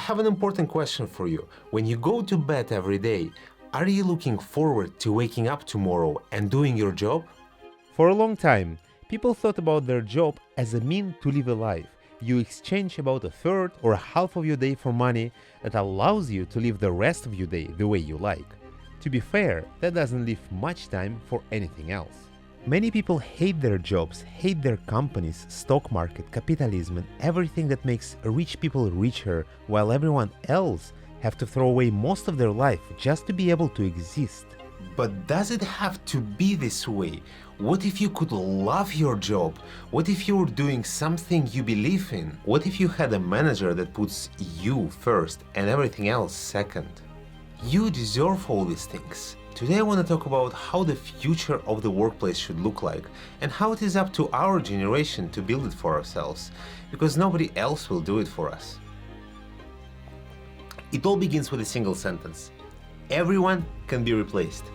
have an important question for you. When you go to bed every day, are you looking forward to waking up tomorrow and doing your job? For a long time, people thought about their job as a mean to live a life. You exchange about a third or a half of your day for money that allows you to live the rest of your day the way you like. To be fair, that doesn't leave much time for anything else. Many people hate their jobs, hate their companies, stock market, capitalism, and everything that makes rich people richer, while everyone else have to throw away most of their life just to be able to exist. But does it have to be this way? What if you could love your job? What if you were doing something you believe in? What if you had a manager that puts you first and everything else second? You deserve all these things. Today I want to talk about how the future of the workplace should look like and how it is up to our generation to build it for ourselves, because nobody else will do it for us. It all begins with a single sentence. Everyone can be replaced.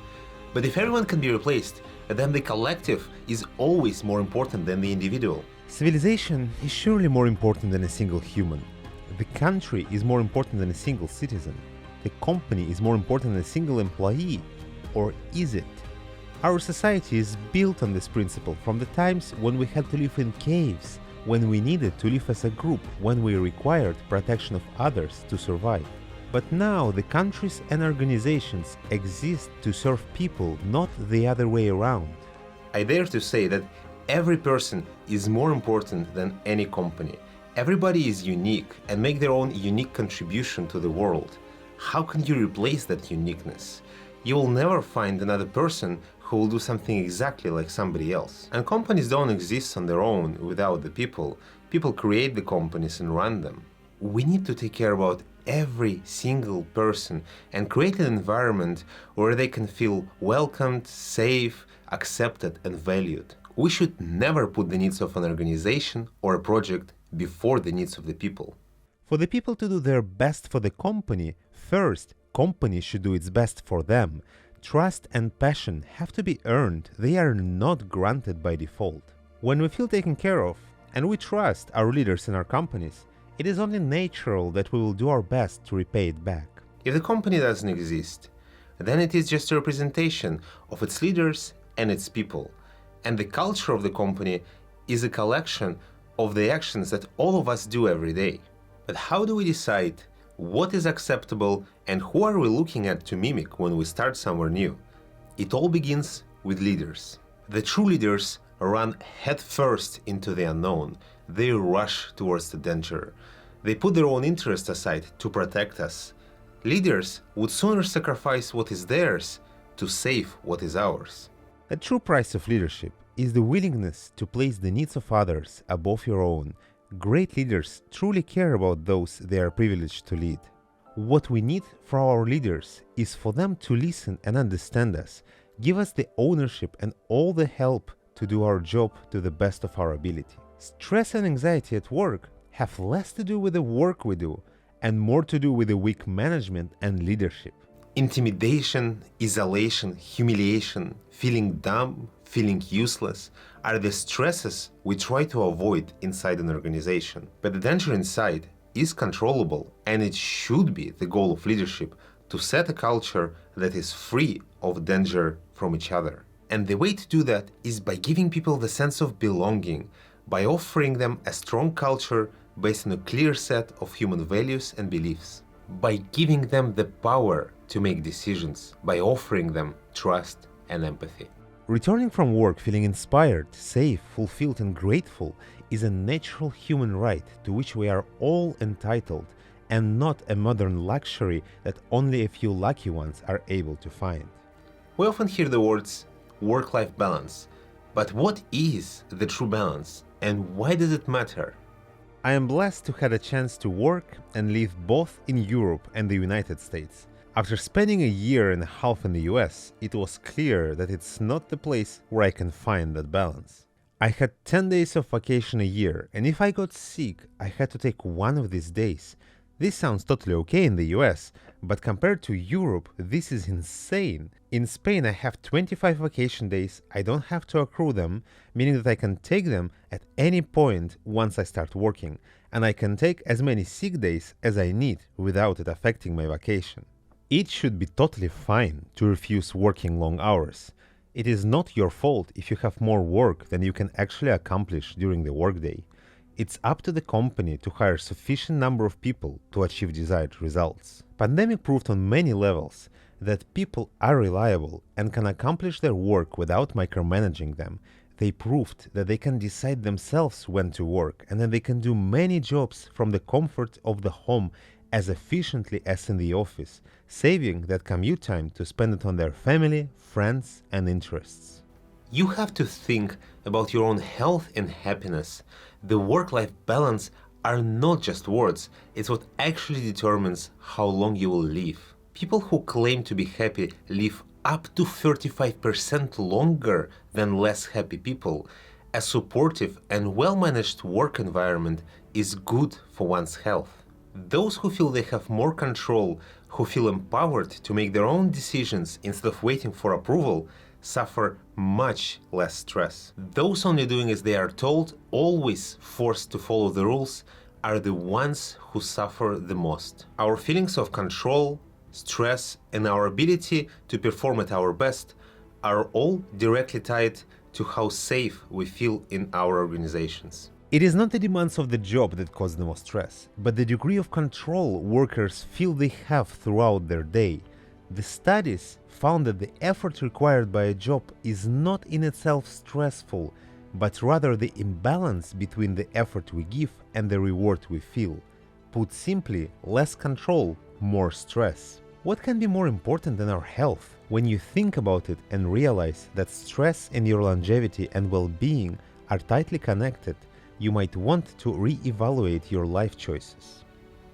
But if everyone can be replaced, then the collective is always more important than the individual. Civilization is surely more important than a single human. The country is more important than a single citizen. The company is more important than a single employee. Or is it? Our society is built on this principle from the times when we had to live in caves, when we needed to live as a group, when we required protection of others to survive. But now the countries and organizations exist to serve people, not the other way around. I dare to say that every person is more important than any company. Everybody is unique and make their own unique contribution to the world. How can you replace that uniqueness? You will never find another person who will do something exactly like somebody else. And companies don't exist on their own without the people. People create the companies and run them. We need to take care about every single person and create an environment where they can feel welcomed, safe, accepted, and valued. We should never put the needs of an organization or a project before the needs of the people. For the people to do their best for the company, first, company should do its best for them. Trust and passion have to be earned, they are not granted by default. When we feel taken care of, and we trust our leaders in our companies, it is only natural that we will do our best to repay it back. If the company doesn't exist, then it is just a representation of its leaders and its people. And the culture of the company is a collection of the actions that all of us do every day. But how do we decide what is acceptable and who are we looking at to mimic when we start somewhere new? It all begins with leaders. The true leaders run headfirst into the unknown. They rush towards the danger. They put their own interest aside to protect us. Leaders would sooner sacrifice what is theirs to save what is ours. The true price of leadership is the willingness to place the needs of others above your own. Great leaders truly care about those they are privileged to lead. What we need from our leaders is for them to listen and understand us, give us the ownership and all the help to do our job to the best of our ability. Stress and anxiety at work have less to do with the work we do and more to do with the weak management and leadership. Intimidation, isolation, humiliation, feeling dumb, feeling useless are the stresses we try to avoid inside an organization. But the danger inside is controllable, and it should be the goal of leadership to set a culture that is free of danger from each other. And the way to do that is by giving people the sense of belonging, by offering them a strong culture based on a clear set of human values and beliefs, by giving them the power to make decisions, by offering them trust and empathy. Returning from work feeling inspired, safe, fulfilled, and grateful is a natural human right to which we are all entitled, and not a modern luxury that only a few lucky ones are able to find. We often hear the words work-life balance, but what is the true balance, and why does it matter? I am blessed to have a chance to work and live both in Europe and the United States. After spending a year and a half in the US, it was clear that it's not the place where I can find that balance. I had 10 days of vacation a year, and if I got sick, I had to take one of these days. This sounds totally okay in the US, but compared to Europe, this is insane. In Spain, I have 25 vacation days, I don't have to accrue them, meaning that I can take them at any point once I start working. and I can take as many sick days as I need without it affecting my vacation. It should be totally fine to refuse working long hours. It is not your fault if you have more work than you can actually accomplish during the workday. It's up to the company to hire sufficient number of people to achieve desired results. Pandemic proved on many levels that people are reliable and can accomplish their work without micromanaging them. They proved that they can decide themselves when to work and that they can do many jobs from the comfort of the home as efficiently as in the office, saving that commute time to spend it on their family, friends, and interests. You have to think about your own health and happiness. The work-life balance are not just words, it's what actually determines how long you will live. People who claim to be happy live up to 35% longer than less happy people. A supportive and well-managed work environment is good for one's health. Those who feel they have more control, who feel empowered to make their own decisions instead of waiting for approval, suffer much less stress. Those only doing as they are told, always forced to follow the rules, are the ones who suffer the most. Our feelings of control, stress, and our ability to perform at our best are all directly tied to how safe we feel in our organizations. It is not the demands of the job that cause the most stress, but the degree of control workers feel they have throughout their day. The studies found that the effort required by a job is not in itself stressful, but rather the imbalance between the effort we give and the reward we feel. Put simply, less control, more stress. What can be more important than our health? When you think about it and realize that stress and your longevity and well-being are tightly connected, you might want to re-evaluate your life choices.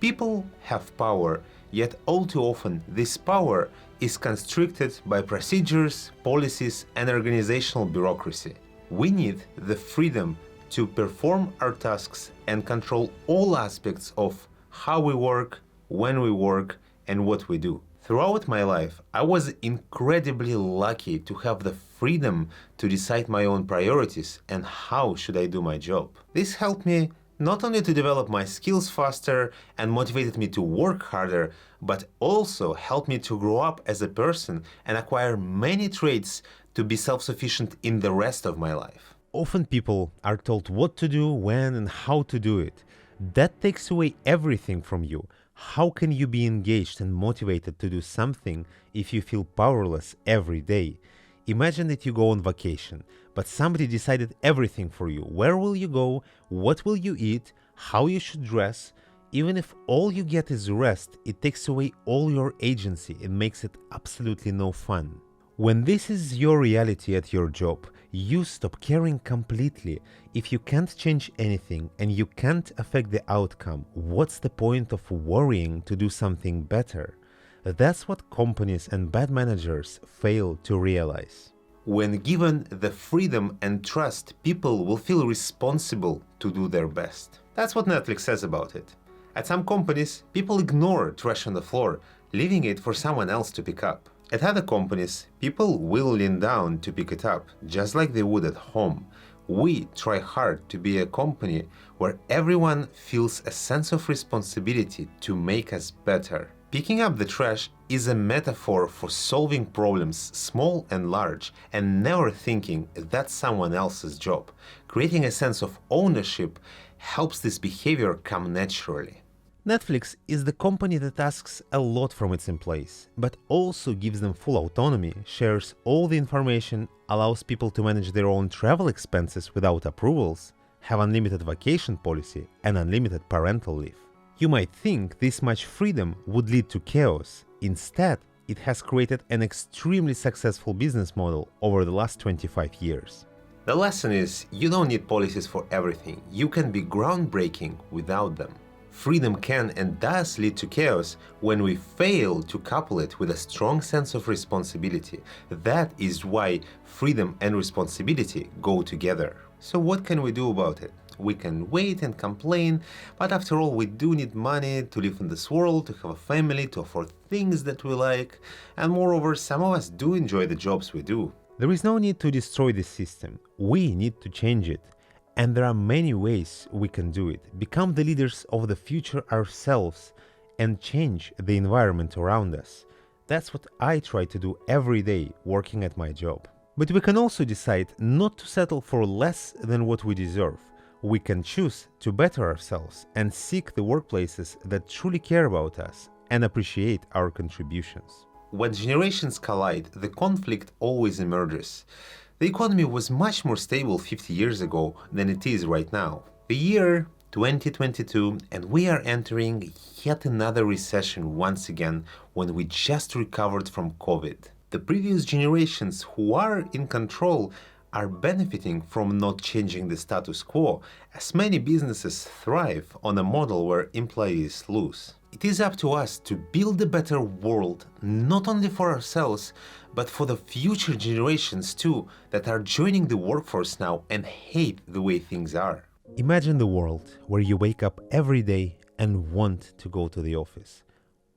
People have power, yet all too often this power is constricted by procedures, policies, and organizational bureaucracy. We need the freedom to perform our tasks and control all aspects of how we work, when we work, and what we do. Throughout my life, I was incredibly lucky to have the freedom to decide my own priorities and how should I do my job. This helped me not only to develop my skills faster and motivated me to work harder, but also helped me to grow up as a person and acquire many traits to be self-sufficient in the rest of my life. Often people are told what to do, when, and how to do it. That takes away everything from you. How can you be engaged and motivated to do something if you feel powerless every day? Imagine that you go on vacation, but somebody decided everything for you. Where will you go? What will you eat? How you should dress? Even if all you get is rest, it takes away all your agency and makes it absolutely no fun. When this is your reality at your job, you stop caring completely. If you can't change anything and you can't affect the outcome, what's the point of worrying to do something better? That's what companies and bad managers fail to realize. When given the freedom and trust, people will feel responsible to do their best. That's what Netflix says about it. At some companies, people ignore trash on the floor, leaving it for someone else to pick up. At other companies, people will lean down to pick it up, just like they would at home. We try hard to be a company where everyone feels a sense of responsibility to make us better. Picking up the trash is a metaphor for solving problems, small and large, and never thinking that's someone else's job. Creating a sense of ownership helps this behavior come naturally. Netflix is the company that asks a lot from its employees, but also gives them full autonomy, shares all the information, allows people to manage their own travel expenses without approvals, have unlimited vacation policy, and unlimited parental leave. You might think this much freedom would lead to chaos. Instead, it has created an extremely successful business model over the last 25 years. The lesson is, you don't need policies for everything. You can be groundbreaking without them. Freedom can and does lead to chaos when we fail to couple it with a strong sense of responsibility. That is why freedom and responsibility go together. So what can we do about it? We can wait and complain, but after all, we do need money to live in this world, to have a family, to afford things that we like, and moreover, some of us do enjoy the jobs we do. There is no need to destroy the system. We need to change it. And there are many ways we can do it. Become the leaders of the future ourselves and change the environment around us. That's what I try to do every day working at my job. But we can also decide not to settle for less than what we deserve. We can choose to better ourselves and seek the workplaces that truly care about us and appreciate our contributions. When generations collide, the conflict always emerges. The economy was much more stable 50 years ago than it is right now. The year 2022, and we are entering yet another recession once again when we just recovered from COVID. The previous generations who are in control are benefiting from not changing the status quo, as many businesses thrive on a model where employees lose. It is up to us to build a better world, not only for ourselves, but for the future generations too, that are joining the workforce now and hate the way things are. Imagine the world where you wake up every day and want to go to the office,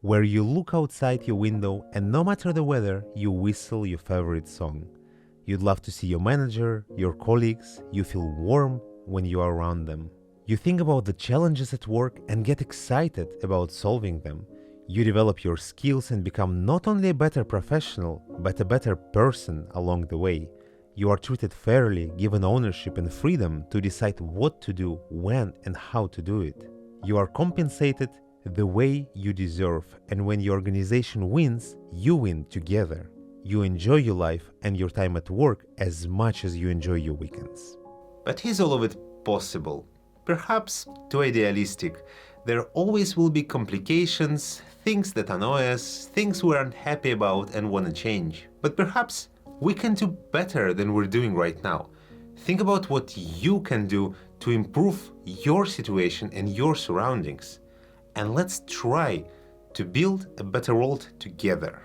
where you look outside your window and no matter the weather, you whistle your favorite song. You'd love to see your manager, your colleagues, you feel warm when you are around them. You think about the challenges at work and get excited about solving them. You develop your skills and become not only a better professional, but a better person along the way. You are treated fairly, given ownership and freedom to decide what to do, when and how to do it. You are compensated the way you deserve, and when your organization wins, you win together. You enjoy your life and your time at work as much as you enjoy your weekends. But is all of it possible? Perhaps too idealistic. There always will be complications, things that annoy us, things we're unhappy about and want to change. But perhaps we can do better than we're doing right now. Think about what you can do to improve your situation and your surroundings. And let's try to build a better world together.